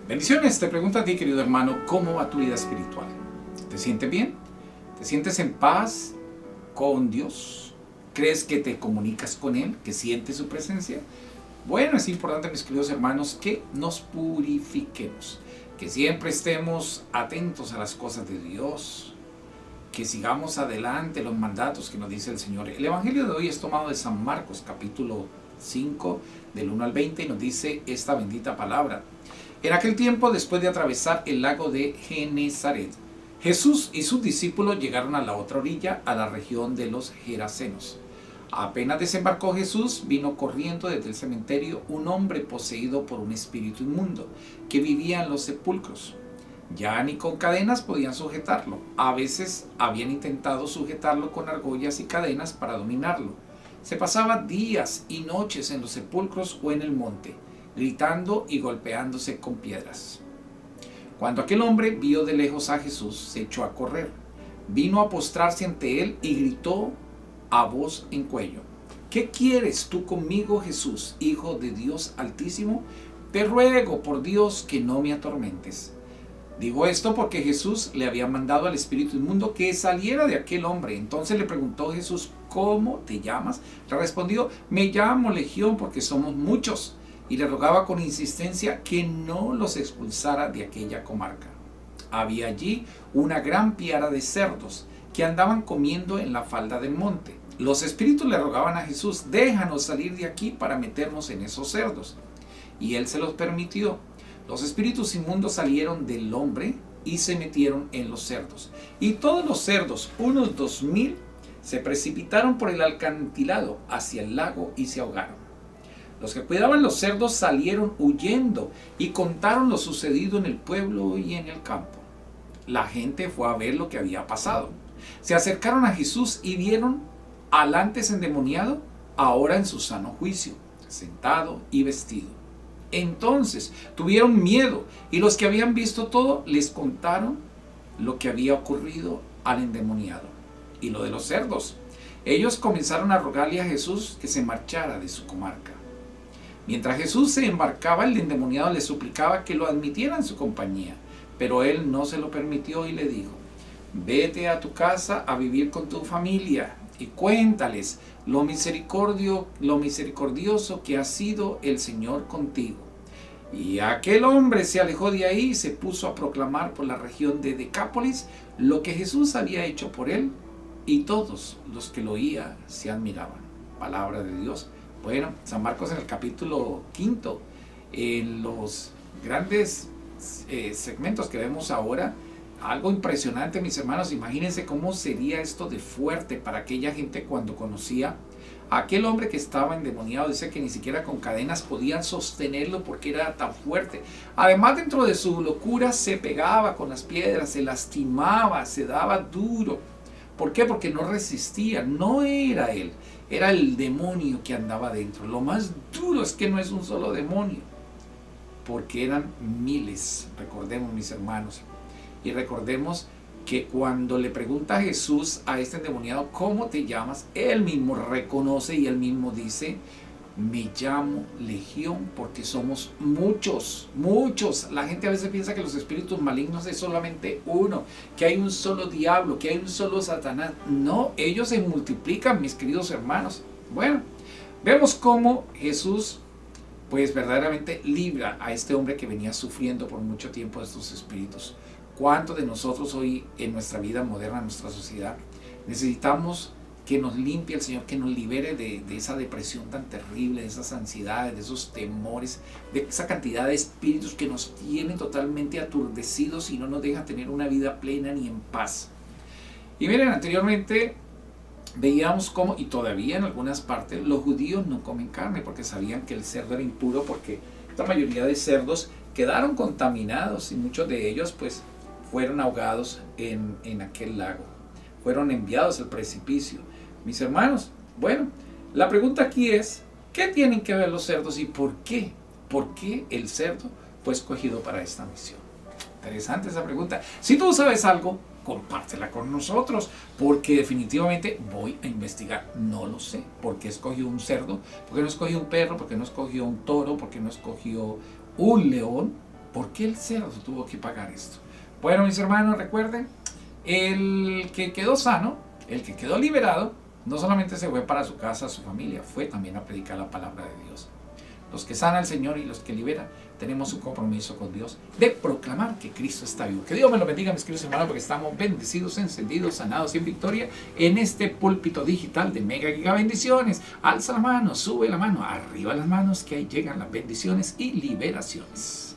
Bendiciones, te pregunto a ti, querido hermano, ¿cómo va tu vida espiritual? ¿Te sientes bien? ¿Te sientes en paz con Dios? ¿Crees que te comunicas con Él? ¿Que sientes su presencia? Bueno, es importante, mis queridos hermanos, que nos purifiquemos, que siempre estemos atentos a las cosas de Dios, que sigamos adelante los mandatos que nos dice el Señor. El Evangelio de hoy es tomado de San Marcos, capítulo 5, del 1 al 20, y nos dice esta bendita palabra. En aquel tiempo, después de atravesar el lago de Genezaret, Jesús y sus discípulos llegaron a la otra orilla, a la región de los Gerasenos. Apenas desembarcó Jesús, vino corriendo desde el cementerio un hombre poseído por un espíritu inmundo, que vivía en los sepulcros. Ya ni con cadenas podían sujetarlo. A veces habían intentado sujetarlo con argollas y cadenas para dominarlo. Se pasaba días y noches en los sepulcros o en el monte, gritando y golpeándose con piedras. Cuando aquel hombre vio de lejos a Jesús, se echó a correr. Vino a postrarse ante él y gritó a voz en cuello: ¿Qué quieres tú conmigo, Jesús, Hijo de Dios Altísimo? Te ruego por Dios que no me atormentes. Digo esto porque Jesús le había mandado al espíritu inmundo que saliera de aquel hombre. Entonces le preguntó Jesús: ¿Cómo te llamas? Le respondió: Me llamo Legión, porque somos muchos. Y le rogaba con insistencia que no los expulsara de aquella comarca. Había allí una gran piara de cerdos que andaban comiendo en la falda del monte. Los espíritus le rogaban a Jesús: déjanos salir de aquí para meternos en esos cerdos. Y él se los permitió. Los espíritus inmundos salieron del hombre y se metieron en los cerdos. Y todos los cerdos, unos 2000, se precipitaron por el acantilado hacia el lago y se ahogaron. Los que cuidaban los cerdos salieron huyendo y contaron lo sucedido en el pueblo y en el campo. La gente fue a ver lo que había pasado. Se acercaron a Jesús y vieron al antes endemoniado, ahora en su sano juicio, sentado y vestido. Entonces tuvieron miedo, y los que habían visto todo les contaron lo que había ocurrido al endemoniado y lo de los cerdos. Ellos comenzaron a rogarle a Jesús que se marchara de su comarca. Mientras Jesús se embarcaba, el endemoniado le suplicaba que lo admitiera en su compañía, pero él no se lo permitió y le dijo: vete a tu casa a vivir con tu familia y cuéntales lo misericordioso que ha sido el Señor contigo. Y aquel hombre se alejó de ahí y se puso a proclamar por la región de Decápolis lo que Jesús había hecho por él, y todos los que lo oían se admiraban. Palabra de Dios. Bueno, San Marcos en el capítulo 5, en los grandes segmentos que vemos ahora, algo impresionante, mis hermanos. Imagínense cómo sería esto de fuerte para aquella gente cuando conocía a aquel hombre que estaba endemoniado. Dice que ni siquiera con cadenas podían sostenerlo porque era tan fuerte. Además, dentro de su locura se pegaba con las piedras, se lastimaba, se daba duro. ¿Por qué? Porque no resistía. No era él, era el demonio que andaba dentro. Lo más duro es que no es un solo demonio, porque eran miles. Recordemos, mis hermanos, y recordemos que cuando le pregunta a Jesús a este endemoniado: ¿cómo te llamas?, él mismo reconoce y él mismo dice: me llamo Legión, porque somos muchos, muchos. La gente a veces piensa que los espíritus malignos es solamente uno, que hay un solo diablo, que hay un solo Satanás. No, ellos se multiplican, mis queridos hermanos. Bueno, vemos cómo Jesús pues verdaderamente libra a este hombre que venía sufriendo por mucho tiempo de estos espíritus. ¿Cuántos de nosotros hoy en nuestra vida moderna, en nuestra sociedad, necesitamos que nos limpie el Señor, que nos libere de esa depresión tan terrible, de esas ansiedades, de esos temores, de esa cantidad de espíritus que nos tienen totalmente aturdecidos y no nos dejan tener una vida plena ni en paz? Y miren, anteriormente veíamos cómo, y todavía en algunas partes, los judíos no comen carne porque sabían que el cerdo era impuro, porque la mayoría de cerdos quedaron contaminados y muchos de ellos pues fueron ahogados en aquel lago, fueron enviados al precipicio. Mis hermanos, bueno, la pregunta aquí es: ¿qué tienen que ver los cerdos y por qué? ¿Por qué el cerdo fue escogido para esta misión? Interesante esa pregunta. Si tú sabes algo, compártela con nosotros, porque definitivamente voy a investigar. No lo sé. ¿Por qué escogió un cerdo? ¿Por qué no escogió un perro? ¿Por qué no escogió un toro? ¿Por qué no escogió un león? ¿Por qué el cerdo tuvo que pagar esto? Bueno, mis hermanos, recuerden, el que quedó sano, el que quedó liberado, no solamente se fue para su casa, su familia, fue también a predicar la palabra de Dios. Los que sana al Señor y los que libera, tenemos un compromiso con Dios de proclamar que Cristo está vivo. Que Dios me lo bendiga, mis queridos hermanos, porque estamos bendecidos, encendidos, sanados y en victoria en este púlpito digital de Mega Giga Bendiciones. Alza la mano, sube la mano, arriba las manos, que ahí llegan las bendiciones y liberaciones.